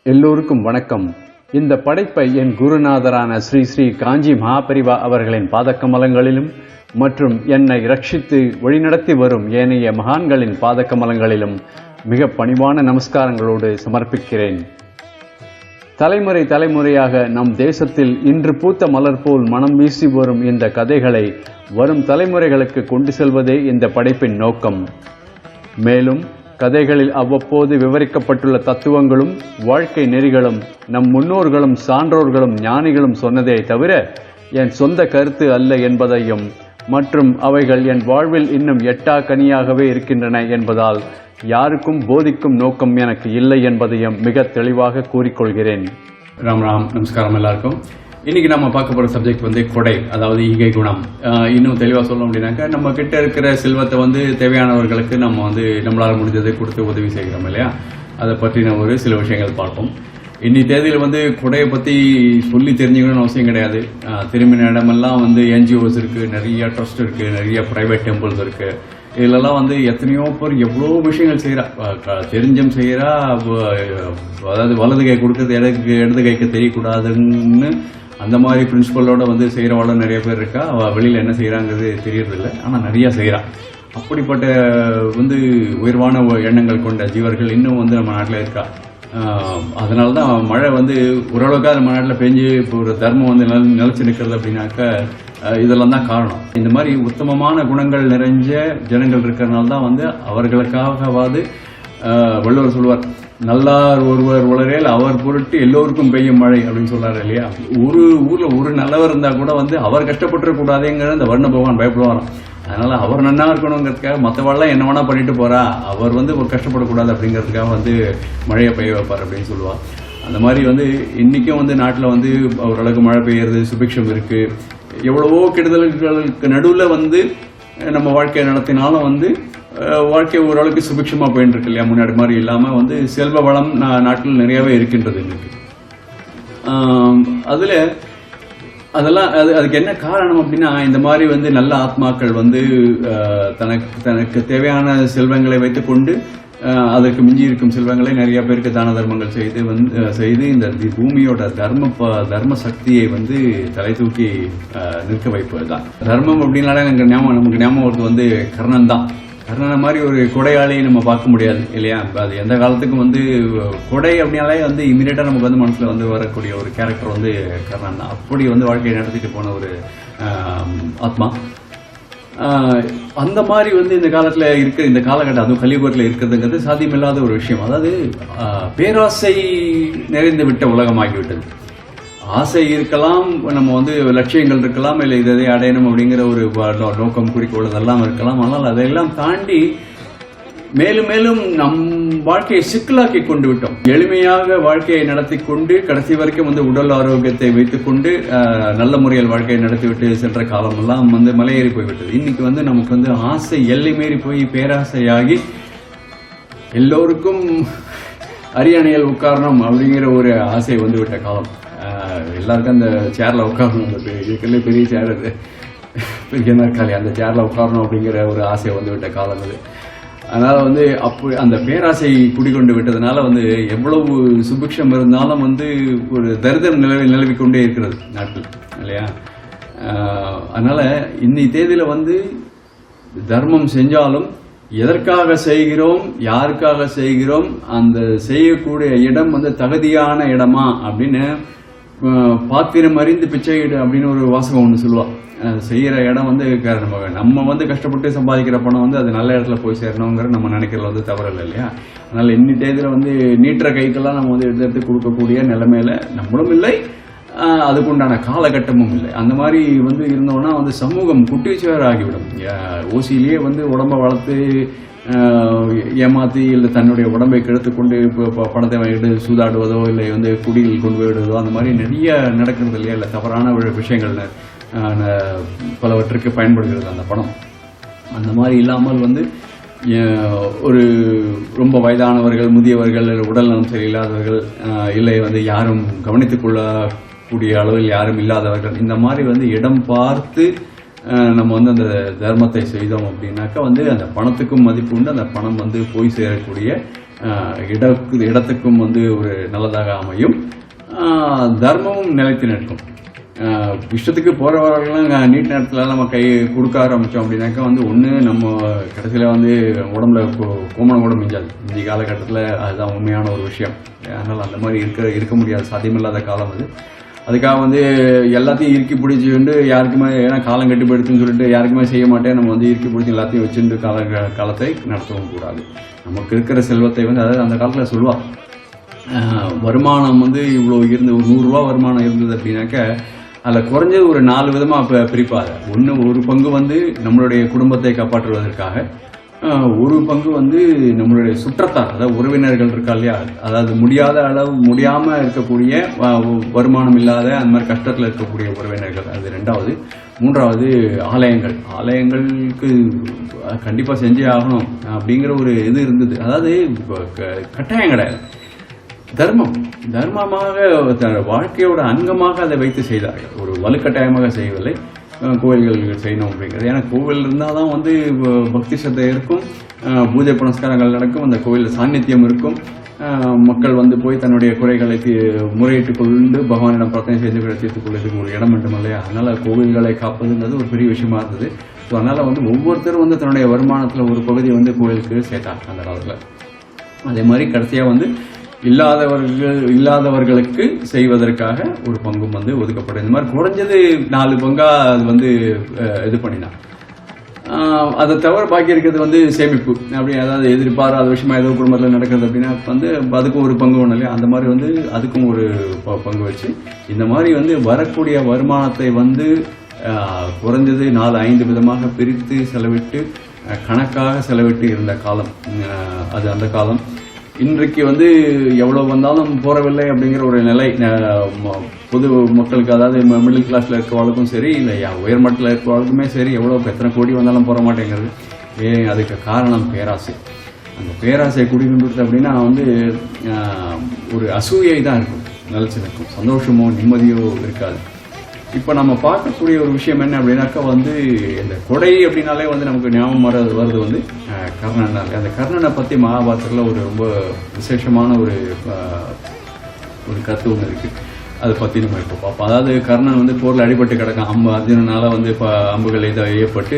எல்லோருக்கும் வணக்கம். இந்த படைப்பை என் குருநாதரான ஸ்ரீ ஸ்ரீ காஞ்சி மகாபரிவா அவர்களின் பாதக்கமலங்களிலும் மற்றும் என்னை ரட்சித்து வழிநடத்தி வரும் ஏனைய மகான்களின் பாதக்கமலங்களிலும் மிக பணிவான நமஸ்காரங்களோடு சமர்ப்பிக்கிறேன். தலைமுறை தலைமுறையாக நம் தேசத்தில் இன்று பூத்த மலர் போல் மனம் வீசி வரும் இந்த கதைகளை வரும் தலைமுறைகளுக்கு கொண்டு செல்வதே இந்த படைப்பின் நோக்கம். மேலும் கதைகளில் அவ்வப்போது விவரிக்கப்பட்டுள்ள தத்துவங்களும் வாழ்க்கை நெறிகளும் நம் முன்னோர்களும் சான்றோர்களும் ஞானிகளும் சொன்னதே தவிர என் சொந்த கருத்து அல்ல என்பதையும் மற்றும் அவைகள் என் வாழ்வில் இன்னும் எட்டா கனியாகவே இருக்கின்றன என்பதால் யாருக்கும் போதிக்கும் நோக்கம் எனக்கு இல்லை என்பதையும் மிக தெளிவாக கூறிக்கொள்கிறேன். ராம் ராம், நமஸ்காரம் எல்லாருக்கும். இன்னைக்கு நம்ம பார்க்க போற சப்ஜெக்ட் வந்து கொடை, அதாவது ஈகை குணம். இன்னும் தெளிவாக சொல்லணும் அப்படின்னாக்கா, நம்ம கிட்ட இருக்கிற செல்வத்தை தேவையானவர்களுக்கு நம்ம நம்மளால முடிஞ்சதை கொடுத்து உதவி செய்கிறோம் இல்லையா? அதை பற்றின ஒரு சில விஷயங்கள் பார்ப்போம். இன்னி தேதியில் கொடையை பற்றி சொல்லி தெரிஞ்சுக்கணும்னு அவசியம் கிடையாது. திரும்பின இடமெல்லாம் என்ஜிஓஸ் இருக்கு, நிறைய ட்ரஸ்ட் இருக்கு, நிறைய பிரைவேட் டெம்பிள்ஸ் இருக்கு. இதுலலாம் எத்தனையோ பேர் எவ்வளோ விஷயங்கள் செய்கிறா, தெரிஞ்சும் செய்கிறா. அதாவது வலது கை கொடுக்கறது இடது கைக்கு தெரியக்கூடாதுன்னு அந்த மாதிரி பிரின்சிபலோட செய்கிறவாளும் நிறைய பேர் இருக்கா. வெளியில் என்ன செய்கிறாங்கிறது தெரியறதில்லை, ஆனால் நிறையா செய்கிறா. அப்படிப்பட்ட உயர்வான எண்ணங்கள் கொண்ட ஜீவர்கள் இன்னும் நம்ம நாட்டில் இருக்கா. அதனால தான் மழை ஓரளவுக்காக நம்ம நாட்டில் பெஞ்சு இப்போ ஒரு தர்மம் நிலைச்சு நிற்கிறது அப்படின்னாக்கா இதெல்லாம் தான் காரணம். இந்த மாதிரி உத்தமமான குணங்கள் நிறைஞ்ச ஜனங்கள் இருக்கிறதுனால தான் அவர்களுக்காகவாது வள்ளுவர் சொல்வார், நல்லார் ஒருவர் உளரேல் அவர் பொருட்டு எல்லோருக்கும் பெய்யும் மழை அப்படின்னு சொல்றாரு இல்லையா? ஒரு ஊர்ல ஒரு நல்லவர் இருந்தா கூட அவர் கஷ்டப்பட்டுற கூடாதுங்கிற அந்த வர்ண பகவான் பயப்படுவாராம். அதனால அவர் நன்னா இருக்கணுங்கிறதுக்காக மற்றவாள்லாம் என்ன வேணா பண்ணிட்டு போறா, அவர் கஷ்டப்படக்கூடாது அப்படிங்கிறதுக்காக மழையை பெய்ய வைப்பார் அப்படின்னு சொல்லுவா. அந்த மாதிரி இன்னைக்கும் நாட்டில் ஓரளவுக்கு மழை பெய்யறது, சுபிக்ஷம் இருக்கு. எவ்வளவோ கெடுதல்களுக்கு நடுவில் நம்ம வாழ்க்கையை நடத்தினாலும் வாழ்க்கை ஓரளவுக்கு சுபிக்ஷமா போயிட்டு இருக்கு இல்லையா? முன்னாடி மாதிரி இல்லாம செல்வ வளம் நாட்டில் நிறையவே இருக்கின்றது இன்னைக்கு. அதெல்லாம் அதுக்கு என்ன காரணம் அப்படின்னா, இந்த மாதிரி நல்ல ஆத்மாக்கள் தனக்கு தேவையான செல்வங்களை வைத்துக்கொண்டு அதற்கு மிஞ்சி இருக்கும் செல்வங்களை நிறைய பேருக்கு தான தர்மங்கள் செய்து இந்த பூமியோட தர்ம சக்தியை தலை தூக்கி நிற்க வைப்பது தான் தர்மம். அப்படின்னாலே நமக்கு ஞாபகம் வருது கர்ணன் தான். கர்ணனை மாதிரி ஒரு கொடையாளியை நம்ம பார்க்க முடியாது இல்லையா? அது எந்த காலத்துக்கும் கொடை அப்படின்னாலே இமீடியட்டா நமக்கு மனசுல வரக்கூடிய ஒரு கேரக்டர் கர்ணன் தான். அப்படி வாழ்க்கையை நடத்திட்டு போன ஒரு ஆத்மா. அந்த மாதிரி இந்த காலத்துல இருக்கிற இந்த காலகட்டம், அதுவும் கலியுகத்தில் இருக்கிறதுங்கிறது சாத்தியமில்லாத ஒரு விஷயம். அதாவது பேராசை நிறைந்து விட்ட உலகமாகிவிட்டது. ஆசை இருக்கலாம், நம்ம லட்சியங்கள் இருக்கலாம், இல்லை இதை அடையணும் அப்படிங்கிற ஒரு நோக்கம் குறிக்கோள் அதெல்லாம் இருக்கலாம். ஆனால் அதையெல்லாம் தாண்டி மேலும் மேலும் நம் வாழ்க்கையை சிக்கலாக்கி கொண்டு விட்டோம். எளிமையாக வாழ்க்கையை நடத்தி கொண்டு கடைசி வரைக்கும் உடல் ஆரோக்கியத்தை வைத்துக் கொண்டு நல்ல முறையில் வாழ்க்கையை நடத்திவிட்டு சென்ற காலம் எல்லாம் மலையேறி போய்விட்டது. இன்னைக்கு நமக்கு ஆசை எல்லை மீறி போய் பேராசையாகி எல்லோருக்கும் அரியணையில் உட்காரணும் அப்படிங்கிற ஒரு ஆசை விட்ட காலம். எல்லாருக்கும் அந்த சேர்ல உட்காரணும், இருக்கிறதுல பெரிய சேர் அது, பெரிய நாற்காலி, அந்த சேர்ல உட்காரணும் அப்படிங்கிற ஒரு ஆசை விட்ட காலம் அது. அதனால அப்படி அந்த பேராசை குடிக்கொண்டு விட்டதுனால எவ்வளவு சுபிக்ஷம் இருந்தாலும் ஒரு தரித்திரம் நிலவிக்கொண்டே இருக்கிறது நாட்டில் இல்லையா? அதனால இன்னி தேதியில தர்மம் செஞ்சாலும் எதற்காக செய்கிறோம், யாருக்காக செய்கிறோம், அந்த செய்யக்கூடிய இடம் தகுதியான இடமா அப்படின்னு பாத்திரம் அறிந்து பிச்சையிடு அப்படின்னு ஒரு வாசகம் ஒன்று சொல்லுவா. செய்யற இடம் நம்ம கஷ்டப்பட்டு சம்பாதிக்கிற பணம் அது நல்ல இடத்துல போய் சேரணுங்கிற நம்ம நினைக்கிறது தவறில்லை இல்லையா? அதனால இன்னி தேதியில நீட்டுற கைக்கெல்லாம் நம்ம எடுத்து கொடுக்கக்கூடிய நிலைமையில நம்மளும் இல்லை, அதுக்குண்டான காலகட்டமும் இல்லை. அந்த மாதிரி இருந்தோம்னா சமூகம் குட்டிச்சுவர் ஆகிவிடும். ஓசியிலேயே உடம்ப வளர்த்து ஏமாத்தி இல்லை தன்னுடைய உடம்பை கெடுத்துக்கொண்டு பணத்தை வாங்கிட்டு சூதாடுவதோ இல்லை குடியில் கொண்டு போய் விடுவதோ அந்த மாதிரி நிறைய நடக்கிறது இல்லையா? இல்லை தவறான விஷயங்கள் பலவற்றுக்கு பயன்படுகிறது அந்த பணம். அந்த மாதிரி இல்லாமல் ஒரு ரொம்ப வயதானவர்கள், முதியவர்கள், உடல் நலம் சரியில்லாதவர்கள், இல்லை யாரும் கவனித்துக் கொள்ளக்கூடிய அளவில் யாரும் இல்லாதவர்கள், இந்த மாதிரி இடம் பார்த்து நம்ம அந்த தர்மத்தை செய்தோம் அப்படின்னாக்கா அந்த பணத்துக்கும் மதிப்பு உண்டு. அந்த பணம் போய் சேரக்கூடிய இடத்துக்கும் வந்து ஒரு நல்லதாக அமையும். தர்மமும் நிலைத்து நிற்கும். இஷ்டத்துக்கு போறவர்கள்லாம் நீட் நேரத்துல நம்ம கை கொடுக்க ஆரம்பிச்சோம் அப்படின்னாக்கா வந்து ஒண்ணு நம்ம கடைசியில வந்து உடம்புல கோமணம் கூட மிஞ்சாது. இந்த காலகட்டத்தில் அதுதான் உண்மையான ஒரு விஷயம். அதனால அந்த மாதிரி இருக்க முடியாது, சாத்தியமில்லாத காலம் அது. அதுக்காக வந்து எல்லாத்தையும் இறுக்கி பிடிச்சி வந்து யாருக்குமே, ஏன்னா காலம் கட்டி போயிடுச்சுன்னு சொல்லிட்டு யாருக்குமே செய்ய மாட்டேன் நம்ம வந்து இறுக்கி பிடிச்சி எல்லாத்தையும் வச்சுட்டு காலத்தை நடத்தவும் கூடாது. நமக்கு இருக்கிற செல்வத்தை வந்து, அதாவது அந்த காலத்தில் சொல்லுவா, வருமானம் வந்து இவ்வளோ இருந்து ஒரு 100 ரூபா வருமானம் இருந்தது அப்படின்னாக்க அதில் குறைஞ்சது ஒரு 4 விதமாக பிரிப்பாங்க. ஒரு பங்கு வந்து நம்மளுடைய குடும்பத்தை காப்பாற்றுவதற்காக, ஒரு பங்கு வந்து நம்மளுடைய சுற்றத்தார், அதாவது உறவினர்கள் இருக்கா இல்லையா, அதாவது முடியாமல் இருக்கக்கூடிய வருமானம் இல்லாத அந்த மாதிரி கஷ்டத்தில் இருக்கக்கூடிய உறவினர்கள், அது 2வது. 3வது ஆலயங்களுக்கு கண்டிப்பாக செஞ்சே ஆகணும் அப்படிங்கிற ஒரு இது இருந்தது. அதாவது கட்டாயம் கிடையாது, தர்மமாக வாழ்க்கையோட அங்கமாக அதை வைத்து செய்தார்கள். ஒரு வலுக்கட்டாயமாக செய்யவில்லை. கோவில்கள் செய்யணும் அப்படிங்கிறது, ஏன்னா கோவில் இருந்தால் தான் வந்து பக்தி சத்தை இருக்கும், பூஜை புனஸ்காரங்கள் நடக்கும், அந்த கோவில் சாநித்தியம் இருக்கும், மக்கள் வந்து போய் தன்னுடைய குறைகளை முறையிட்டுக் கொண்டு பகவானிடம் பிரார்த்தனை செய்து தீர்த்துக் கொள்வதற்கு ஒரு இடம் வேண்டும் இல்லையா. அதனால கோவில்களை காப்பதுங்கிறது ஒரு பெரிய விஷயமா இருந்தது. ஸோ அதனால வந்து ஒவ்வொருத்தரும் வந்து தன்னுடைய வருமானத்தில் ஒரு பகுதியை வந்து கோவிலுக்கு சேர்த்தாங்க அந்த காலத்தில். அதே மாதிரி கடைசியாக வந்து இல்லாதவர்களுக்கு செய்வதற்காக ஒரு பங்கும் வந்து ஒதுக்கப்படும். இந்த மாதிரி குறைஞ்சது 4 பங்கா அது வந்து இது பண்ணினான். அதை தவிர பாக்கி இருக்கிறது வந்து சேமிப்பு. அப்படி அதாவது எதிர்பாராத விஷயமா ஏதோ குடும்பத்தில் நடக்கிறது அப்படின்னா வந்து அதுக்கும் ஒரு பங்கு ஒன்று இல்லையா, அந்த மாதிரி வந்து அதுக்கும் ஒரு பங்கு வச்சு இந்த மாதிரி வந்து வரக்கூடிய வருமானத்தை வந்து குறைஞ்சது 4-5 விதமாக பிரித்து செலவிட்டு கணக்காக செலவிட்டு இருந்த காலம் அது அந்த காலம். இன்றைக்கு வந்து எவ்வளவு வந்தாலும் போறவில்லை அப்படிங்கிற ஒரு நிலை பொது மக்களுக்கு, அதாவது மிடில் கிளாஸ்ல இருக்கிறவங்களுக்கும் சரி, இல்லை உயர்மட்டத்தில் இருக்கிறவங்களுக்குமே சரி, எத்தனை கோடி வந்தாலும் போற மாட்டேங்கிறது. அதுக்கு காரணம் பேராசை. அந்த பேராசை குடிக்கொண்டு அப்படின்னா வந்து ஒரு அசூயை தான் இருக்கும், நிலைச்சு நிற்கும், சந்தோஷமோ நிம்மதியோ இருக்காது. இப்போ நம்ம பார்க்கக்கூடிய ஒரு விஷயம் என்ன அப்படின்னாக்கா வந்து இந்த கொடை அப்படின்னாலே வந்து நமக்கு ஞாபகம் வருது வந்து கர்ணனாலே. அந்த கர்ணனை பற்றி மகாபாரதத்தில் ஒரு ரொம்ப விசேஷமான ஒரு கருத்து ஒன்று இருக்குது. அதை பற்றி நம்ம இப்போ பார்ப்போம். அதாவது கர்ணன் வந்து போரில் அடிபட்டு கிடக்கான். அர்ஜுனனால வந்து இப்போ அம்புகள் இதை ஏற்பட்டு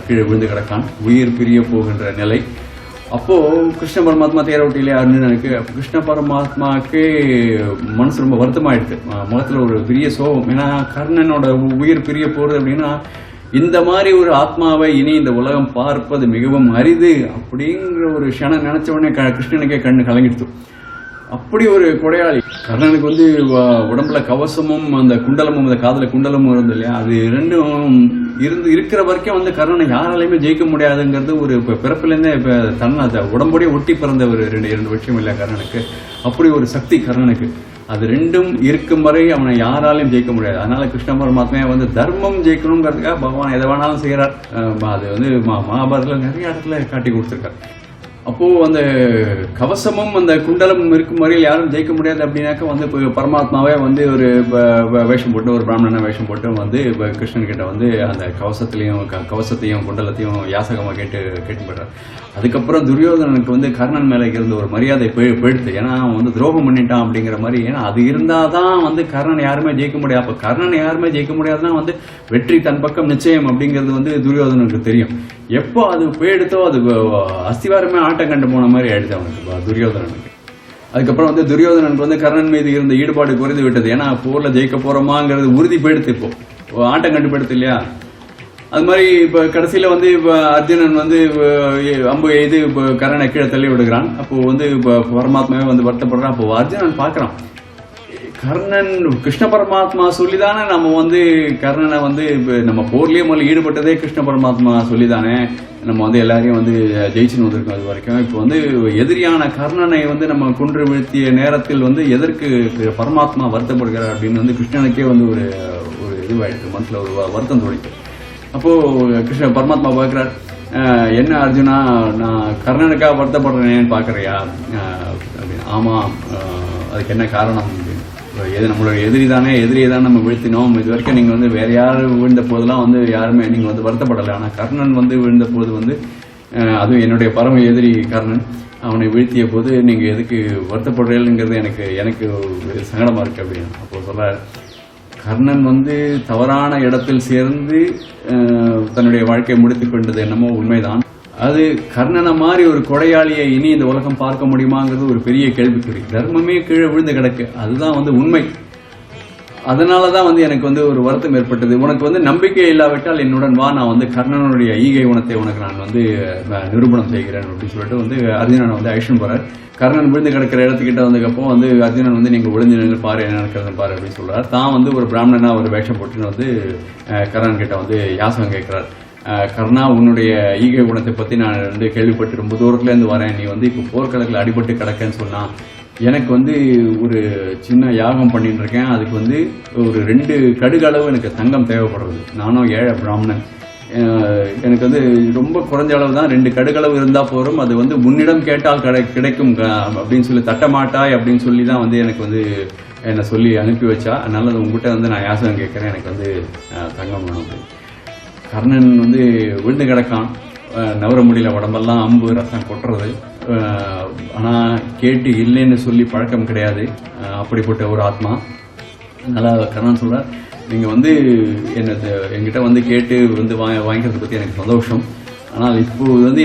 கீழே விழுந்து கிடக்கான், உயிர் பிரிய போகின்ற நிலை. அப்போ கிருஷ்ண பரமாத்மா தேரோட்டிலே அர்ஜுனனுக்கு, கிருஷ்ண பரமாத்மாவுக்கு மனசு ரொம்ப வருத்தமாயிடுது, முகத்துல ஒரு பெரிய சோகம். ஏன்னா கர்ணனோட உயிர் பிரிய போறது அப்படின்னா இந்த மாதிரி ஒரு ஆத்மாவை இனி இந்த உலகம் பார்ப்பது மிகவும் அரிது அப்படிங்கிற ஒரு க்ஷணம் நினைச்ச உடனே கிருஷ்ணனுக்கே கண்ணு கலங்கிடுச்சு. அப்படி ஒரு கொடையாளி கர்ணனுக்கு வந்து உடம்புல கவசமும் அந்த குண்டலமும், அந்த காதல குண்டலமும் இருந்தது இல்லையா, அது 2ம் இருக்கிற வரைக்கும் வந்து கர்ணனை யாராலையுமே ஜெயிக்க முடியாதுங்கிறது ஒரு பிறப்பிலேருந்தே தன்னை உடம்போடைய ஒட்டி பிறந்த ஒரு 2 விஷயம் இல்லையா கர்ணனுக்கு. அப்படி ஒரு சக்தி கர்ணனுக்கு. அது 2ம் இருக்கும் வரை அவனை யாராலையும் ஜெயிக்க முடியாது. அதனால கிருஷ்ண பரமாத்மா வந்து தர்மம் ஜெயிக்கணுங்கிறதுக்காக பகவான் எதை வேணாலும் செய்யறார். அது வந்து மகாபாரதத்தில் நிறைய இடத்துல காட்டி கொடுத்துருக்கார். அப்போ அந்த கவசமும் அந்த குண்டலமும் இருக்கும் வரையில் யாரும் ஜெயிக்க முடியாது அப்படின்னாக்க வந்து பரமாத்மாவே வந்து ஒரு வேஷம் போட்டு, ஒரு பிராமணனை வேஷம் போட்டு வந்து கிருஷ்ணன் கிட்ட வந்து அந்த கவசத்தையும் குண்டலத்தையும் யாசகமாக கேட்டு போயிடுறார். அதுக்கப்புறம் துரியோதனனுக்கு வந்து கர்ணன் மேலே இருந்த ஒரு மரியாதை போயிடுது. ஏன்னா அவன் வந்து துரோகம் பண்ணிட்டான் அப்படிங்கிற மாதிரி. ஏன்னா அது இருந்தாதான் வந்து கர்ணன் யாருமே ஜெயிக்க முடியாது. அப்போ கர்ணன் யாருமே ஜெயிக்க முடியாதுன்னா வந்து வெற்றி தன் பக்கம் நிச்சயம் அப்படிங்கிறது வந்து துரியோதனனுக்கு தெரியும். எப்போ அது போயிடுத்தோ அது அஸ்திவாரமே ஆட்டம் கண்டு போன மாதிரி ஆயிடுச்சு அவனுக்கு, துரியோதனனுக்கு. அதுக்கப்புறம் வந்து துரியோதனனுக்கு வந்து கர்ணன் மீது இருந்த ஈடுபாடு குறைந்து விட்டது. ஏன்னா போர்ல ஜெயிக்க போறோமாங்கிறது உறுதி போயிடுத்து, இப்போ ஆட்டம் கண்டு போயிடுத்து இல்லையா. அது மாதிரி இப்ப கடைசியில வந்து இப்ப அர்ஜுனன் வந்து அம்பு எய்து கர்ணனை கீழே தள்ளி விடுகிறான். அப்போ வந்து பரமாத்மாவே வந்து வருத்தப்படுறான். அப்போ அர்ஜுனன் பாக்குறான், கர்ணன் கிருஷ்ண பரமாத்மா சொல்லிதானே நம்ம வந்து கர்ணனை வந்து நம்ம போர்லயே முதல்ல ஈடுபட்டதே கிருஷ்ண பரமாத்மா சொல்லிதானே நம்ம வந்து எல்லாரையும் வந்து ஜெயிச்சுன்னு வந்திருக்கோம். அது வரைக்கும் இப்போ வந்து எதிரியான கர்ணனை வந்து நம்ம கொன்று வீழ்த்திய நேரத்தில் வந்து எதற்கு பரமாத்மா வருத்தப்படுகிறார் அப்படின்னு வந்து கிருஷ்ணனுக்கே வந்து ஒரு இதுவாயிடுச்சு, மனசுல ஒரு வருத்தம் தோணிட்டு. அப்போ கிருஷ்ண பரமாத்மா பார்க்கிறார், என்ன அர்ஜுனா, நான் கர்ணனுக்காக வருத்தப்படுறேன்னு பாக்குறியா அப்படின்னு. ஆமா, அதுக்கு என்ன காரணம்? நம்மளோட எதிரியை தான் நம்ம வீழ்த்தினோம். இது வரைக்கும் நீங்க வந்து வேற யாரும் விழுந்த போதெல்லாம் வந்து யாருமே நீங்க வந்து வருத்தப்படலை. ஆனா கர்ணன் வந்து விழுந்த போது வந்து அதுவும் என்னுடைய பரம எதிரி கர்ணன் அவனை வீழ்த்திய போது நீங்கள் எதுக்கு வருத்தப்படுறீங்கிறது எனக்கு சங்கடமாக இருக்குது அப்படின்னு. அப்போ சொல்ல கர்ணன் வந்து தவறான இடத்தில் சேர்ந்து தன்னுடைய வாழ்க்கையை முடித்து கொண்டது என்னமோ உண்மைதான். அது கர்ணனை மாதிரி ஒரு கொடையாளியை இனி இந்த உலகம் பார்க்க முடியுமாங்கிறது ஒரு பெரிய கேள்விக்குறி. தர்மமே கீழே விழுந்து கிடக்கு, அதுதான் வந்து உண்மை. அதனாலதான் வந்து எனக்கு வந்து ஒரு வருத்தம் ஏற்பட்டது. உனக்கு வந்து நம்பிக்கை இல்லாவிட்டால் என்னுடன் வா, நான் வந்து கர்ணனுடைய ஈகை குணத்தை உனக்கு நான் வந்து நிரூபணம் செய்கிறேன் அப்படின்னு சொல்லிட்டு வந்து அர்ஜுனனை வந்து அழிச்சுன்னு போறார். கர்ணன் விழுந்து கிடக்கிற இடத்துக்கிட்ட வந்தக்கப்போ வந்து அர்ஜுனன் வந்து நீங்க விழுந்து நின்று பாரு, என்ன நடக்கிறது பாரு அப்படின்னு சொல்றாரு. தான் வந்து ஒரு பிராமணனா ஒரு வேஷம் போட்டுன்னு வந்து கர்ணன் கிட்ட வந்து யாசகம் கேட்கிறார். கர்ணா, உன்னுடைய ஈகை குணத்தை பத்தி நான் வந்து கேள்விப்பட்டு ரொம்ப தூரத்துல இருந்து வரேன். நீ வந்து இப்போ போர்க்களத்தில் அடிபட்டு கிடக்கன்னு சொன்னா எனக்கு வந்து ஒரு சின்ன யாகம் பண்ணிட்டு இருக்கேன். அதுக்கு வந்து ஒரு 2 கடுகளவு எனக்கு தங்கம் தேவைப்படுறது. நானும் ஏழை பிராமணன், எனக்கு வந்து ரொம்ப குறைஞ்ச அளவு தான் 2 கடுகளவு இருந்தா போதும். அது வந்து முன்னிடம் கேட்டால் கிடைக்கும் அப்படின்னு சொல்லி தட்டமாட்டாய் அப்படின்னு சொல்லி தான் வந்து எனக்கு வந்து என்னை சொல்லி அனுப்பி வச்சா. அதனால அது உங்ககிட்ட வந்து நான் யாசகம் கேட்கிறேன், எனக்கு வந்து தங்கம் வேணும். கர்ணன் வந்து விழுந்து கிடக்கான், நவர முடியல, உடம்பெல்லாம் அம்பு ரத்தம் கொட்டுறது. ஆனால் கேட்டு இல்லைன்னு சொல்லி பழக்கம் கிடையாது அப்படிப்பட்ட ஒரு ஆத்மா. அதனால கர்ணன் சொல்றார், நீங்கள் வந்து என்கிட்ட வந்து கேட்டு வந்து வாங்கிக்கிறத பற்றி எனக்கு சந்தோஷம். ஆனால் இப்போது வந்து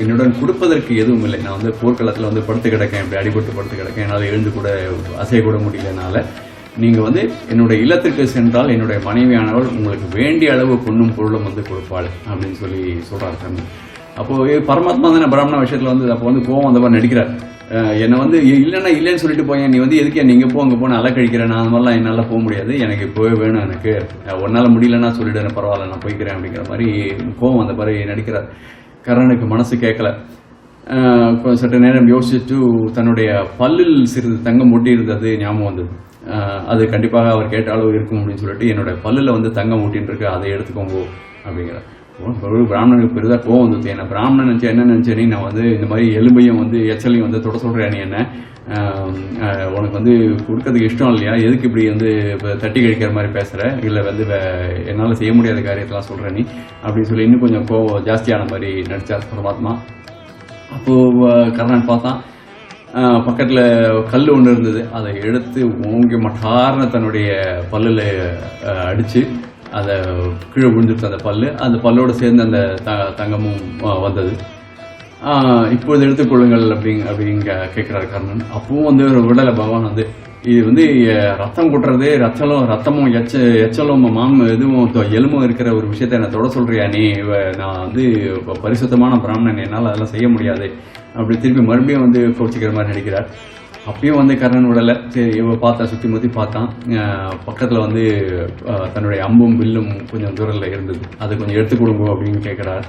என்னுடன் கொடுப்பதற்கு எதுவும் இல்லை. நான் வந்து போர்க்களத்தில் வந்து படுத்து கிடக்கேன், இப்படி அடிபட்டு படுத்து கிடக்கேன், என்னால் எழுந்து கூட அசைய கூட முடியலனால நீங்கள் வந்து என்னுடைய இல்லத்திற்கு சென்றால் என்னுடைய மனைவியானவள் உங்களுக்கு வேண்டிய அளவு பொண்ணும் பொருளும் வந்து கொடுப்பாள் அப்படின்னு சொல்றாரு கர்ணன். அப்போ பரமாத்மா தானே பிராமண விஷயத்துல வந்து அப்போ வந்து கோவம் அந்த மாதிரி நடிக்கிறார். என்னை வந்து இல்லைன்னு சொல்லிட்டு போயேன், நீ வந்து எதுக்கு நீங்க அங்கே போன அலக்கழிக்கிறேன், நான் அந்த மாதிரிலாம் என்னால் போக முடியாது, எனக்கு இப்போவே வேணும், எனக்கு ஒன்னால முடியலன்னா சொல்லிடுறேன், பரவாயில்ல நான் போய்க்கிறேன் அப்படிங்கிற மாதிரி கோவம் அந்த மாதிரி நடிக்கிறார். கர்ணனுக்கு மனசு கேட்கல. சற்று நேரம் யோசிச்சுட்டு தன்னுடைய பல்லில் சிறிது தங்கம் ஒட்டி இருந்தது ஞாபகம் வந்தது. அது கண்டிப்பாக அவர் கேட்ட அளவு இருக்கும் அப்படின்னு சொல்லிட்டு என்னோட பல்லில் வந்து தங்கம் ஊட்டின்னு இருக்கு, அதை எடுத்துக்கோங்க அப்படிங்கிறார். ஒரு பிராமணனுக்கு பெரிதாக கோவம் வந்துச்சு. என்ன பிராமணன் நினச்சேன், என்ன நினச்சேன், நான் வந்து இந்த மாதிரி எலும்பையும் வந்து எச்சலையும் வந்து தொட சொல்கிறேன், நீ என்ன உனக்கு வந்து கொடுக்கறதுக்கு இஷ்டம் இல்லையா, எதுக்கு இப்படி வந்து தட்டி கழிக்கிற மாதிரி பேசுகிற, இல்லை வந்து என்னால் செய்ய முடியாத காரியத்தெல்லாம் சொல்கிறேன் நீ அப்படின்னு சொல்லி இன்னும் கொஞ்சம் கோவம் ஜாஸ்தியான மாதிரி நடித்தார் பரமாத்மா. அப்போது கர்ணன் பார்த்தான், பக்கத்தில் கல் ஒன்று இருந்தது, அதை எடுத்து ஓங்கி மட்டார்னு தன்னுடைய பல்லில் அடித்து அதை கீழே விழுந்துட்டு அந்த பல்லோடு சேர்ந்து அந்த தங்கமும் வந்தது. இப்பொழுது எடுத்துக்கொள்ளுங்கள் அப்படிங்க கேட்குறாரு கர்ணன். அப்பவும் வந்து ஒரு விடலை பகவான் வந்து இது வந்து ரத்தம் கொட்டுறது, ரத்தமும் எச்சலும் இதுவும் எலும்பும் இருக்கிற ஒரு விஷயத்த என்னை தொட சொல்றியா நீ, நான் வந்து பரிசுத்தமான பிராமணன், என்னால் அதெல்லாம் செய்ய முடியாது அப்படி திருப்பி மறுபடியும் வந்து கோச்சிக்கிற மாதிரி நடிக்கிறார். அப்பயும் வந்து கர்ணன் விடலை. சரி இவ பார்த்தா, சுற்றி முற்றி பார்த்தான், பக்கத்தில் வந்து தன்னுடைய அம்பும் வில்லும் கொஞ்சம் தூரத்தில் இருந்தது, அது கொஞ்சம் எடுத்து கொடுங்க அப்படின்னு கேட்குறாரு.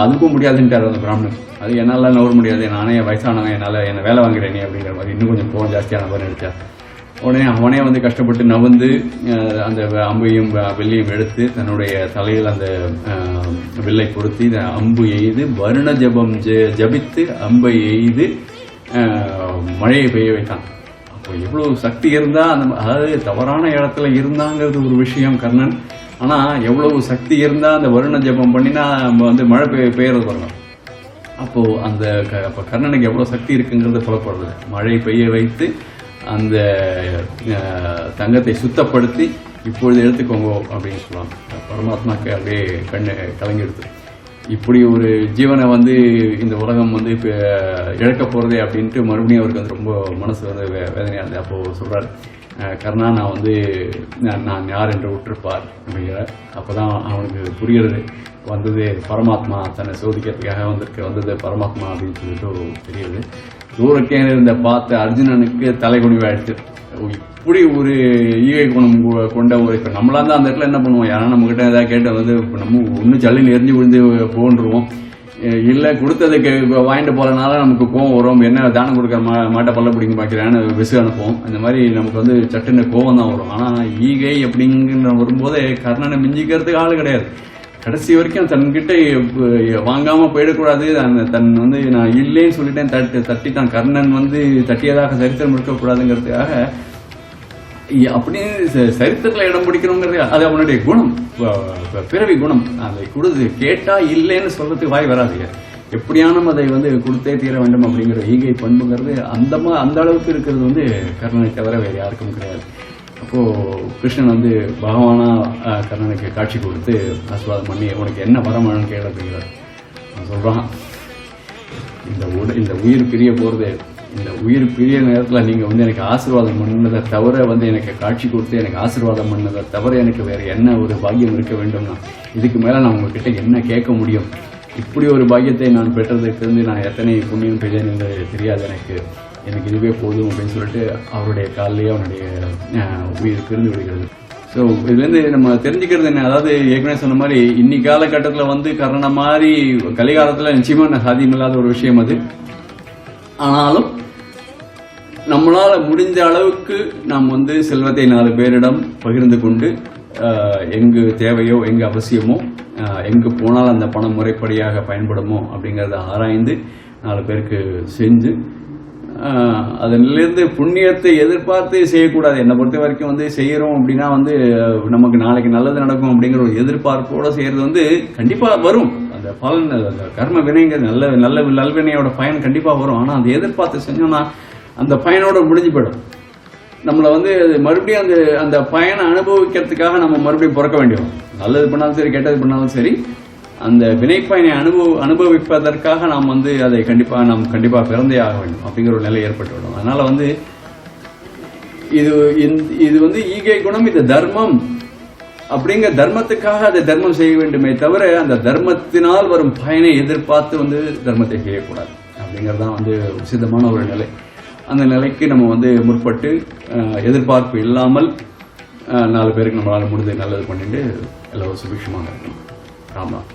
அதுக்கும் முடியாதுன்ட்டார் அந்த பிராமணன். அது என்னால் நவர முடியாது, நானே வயசானவன், என்னை வேலை வாங்குறேனே அப்படிங்கிற மாதிரி இன்னும் கொஞ்சம் கோவம் ஜாஸ்தியான மாதிரி நடித்தார். உடனே அவனே வந்து கஷ்டப்பட்டு நவந்து அந்த அம்பையும் வில்லையும் எடுத்து தன்னுடைய தலையில் அந்த வில்லை பொருத்தி அம்பு எய்து வருண ஜபம் ஜபித்து அம்பை எய்து மழையை பெய்ய வைத்தான். அப்போ எவ்வளவு சக்தி இருந்தா அதாவது தவறான இடத்துல இருந்தாங்கிறது ஒரு விஷயம் கர்ணன். ஆனா எவ்வளவு சக்தி இருந்தா அந்த வருண ஜபம் பண்ணினா நம்ம வந்து மழை பெய்யறது வரணும். அப்போ அப்போ கர்ணனுக்கு எவ்வளவு சக்தி இருக்குங்கிறது புலப்படுறது. மழை பெய்ய வைத்து அந்த தங்கத்தை சுத்தப்படுத்தி இப்பொழுது எடுத்துக்கோங்க அப்படின்னு சொல்லுவாங்க. பரமாத்மாக்கு அப்படியே கண்ணு கலங்கிடுது. இப்படி ஒரு ஜீவனை வந்து இந்த உலகம் வந்து இப்போ இழக்க போகிறதே அப்படின்ட்டு மறுபடியும் அவருக்கு வந்து ரொம்ப மனசு வந்து வேதனையாக இருந்தது. அப்போது சொல்கிறார், கர்ணா நான் வந்து நான் யார் என்று விட்டுருப்பார் அப்படிங்கிறார். அப்போ தான் அவனுக்கு புரிகிறது, வந்தது பரமாத்மா, தன்னை சோதிக்கிறதுக்காக வந்தது பரமாத்மா அப்படின்னு சொல்லிட்டு தெரியுது. தூரக்கே இருந்த பார்த்த அர்ஜுனனுக்கு தலைகுனிவாயிடுச்சு. இப்படி ஒரு ஈகை குணம் கொண்ட ஒரு இப்போ நம்மளா தான் அந்த இடத்துல என்ன பண்ணுவோம், யாரும் நம்மகிட்ட ஏதாவது கேட்டு வந்து இப்போ நம்ம இன்னும் ஜல்லின்னு எரிஞ்சு விழுந்து போன்றுவோம். இல்லை கொடுத்ததுக்கு வாங்கிட்டு போகிறனால நமக்கு கோவம் வரும், என்ன தானம் கொடுக்குற மாட்டை பல்ல பிடிங்க பார்க்குறேன்னு விசு அனுப்புவோம். இந்த மாதிரி நமக்கு வந்து சட்டுன்னு கோவம் தான் வரும். ஆனால் ஈகை அப்படிங்கிற வரும்போதே கர்ணனை மிஞ்சிக்கிறதுக்கு ஆள் கிடையாது. கடைசி வரைக்கும் தன்கிட்ட வாங்காமல் போயிடக்கூடாது. தன் வந்து நான் இல்லைன்னு சொல்லிட்டேன், தட்டிட்டான். கர்ணன் வந்து தட்டியதாக சரித்திரம் இருக்கக்கூடாதுங்கிறதுக்காக அப்படின்னு சரித்திரத்தில் இடம் பிடிக்கணுங்கிறது அது அவனுடைய குணம், பிறவி குணம். அதை கொடுத்து கேட்டா இல்லைன்னு சொல்றதுக்கு வாய் வராதுங்க. எப்படியானும் அதை வந்து கொடுத்தே தீர வேண்டும் அப்படிங்கிற ஈகை பண்புங்கிறது அந்த அளவுக்கு இருக்கிறது வந்து கர்ணனை தவிர வேறு யாருக்கும் கிடையாது. அப்போ கிருஷ்ணன் வந்து பகவானா கர்ணனுக்கு காட்சி கொடுத்து ஆசீர்வாதம் பண்ணி உனக்கு என்ன வரம் வேணும்னு கேளு அப்படிங்கிறார். அவன் சொல்றான், இந்த உயிர் பிரிய போறது, இந்த உயிர் பிரிய நேரத்தில் நீங்க வந்து எனக்கு ஆசீர்வாதம் பண்ணதை தவிர வந்து எனக்கு காட்சி கொடுத்து எனக்கு ஆசீர்வாதம் பண்ணதை தவிர எனக்கு வேற என்ன ஒரு பாக்கியம் இருக்க வேண்டும்னா, இதுக்கு மேல நான் உங்ககிட்ட என்ன கேட்க முடியும்? இப்படி ஒரு பாக்கியத்தை நான் பெற்றதுக்கு வந்து நான் எத்தனை புண்ணியம் செய்தேன் என்று தெரியாது, எனக்கு இதுவே போதும் அப்படின்னு சொல்லிட்டு அவருடைய காலிலேயே அவனுடைய உயிர் பிரிந்து விடுகிறது. ஸோ இதுலேருந்து நம்ம தெரிஞ்சுக்கிறது என்ன, அதாவது ஏற்கனவே சொன்ன மாதிரி இன்னைக்கு காலகட்டத்தில் வந்து கர்ண மாதிரி கலிகாலத்தில் நிச்சயமாக சாத்தியமில்லாத ஒரு விஷயம் அது. ஆனாலும் நம்மளால முடிஞ்ச அளவுக்கு நாம் வந்து செல்வத்தை 4 பேரிடம் பகிர்ந்து கொண்டு எங்கு தேவையோ எங்கு அவசியமோ எங்கு போனால் அந்த பணம் முறைப்படியாக பயன்படுமோ அப்படிங்கிறத ஆராய்ந்து 4 பேருக்கு செஞ்சு அதிலிருந்து புண்ணியத்தை எதிர்பார்த்து செய்யக்கூடாது. என்னை பொறுத்த வரைக்கும் வந்து செய்யறோம் அப்படின்னா வந்து நமக்கு நாளைக்கு நல்லது நடக்கும் அப்படிங்கிற ஒரு எதிர்பார்ப்போட செய்யறது வந்து கண்டிப்பா வரும். அந்த பலன், அந்த கர்ம வினைங்கிறது நல்வினையோட பயன் கண்டிப்பா வரும். ஆனா அந்த எதிர்பார்த்து செஞ்சோம்னா அந்த பயனோட முடிஞ்சு போயிடும். நம்மளை வந்து மறுபடியும் அந்த பயனை அனுபவிக்கிறதுக்காக நம்ம மறுபடியும் பிறக்க வேண்டியும். நல்லது பண்ணாலும் சரி, கெட்டது பண்ணாலும் சரி, அந்த வினைப்பயனை அனுபவிப்பதற்காக நாம் வந்து அதை கண்டிப்பா பிறந்தே ஆக வேண்டும் அப்படிங்கிற ஒரு நிலை ஏற்பட்டுவிடும். அதனால வந்து இது வந்து ஈகை குணம், இது தர்மம் அப்படிங்கிற தர்மத்துக்காக அதை தர்மம் செய்ய வேண்டுமே தவிர அந்த தர்மத்தினால் வரும் பயனை எதிர்பார்த்து வந்து தர்மத்தை செய்யக்கூடாது அப்படிங்கறதுதான் வந்து உசிதமான ஒரு நிலை. அந்த நிலைக்கு நம்ம வந்து முற்பட்டு எதிர்பார்ப்பு இல்லாமல் 4 பேருக்கு நம்மளால முடிஞ்ச நல்லது பண்ணிட்டு எல்லாரும் சுபிக்ஷமாக இருக்கணும். ராம்ராம்.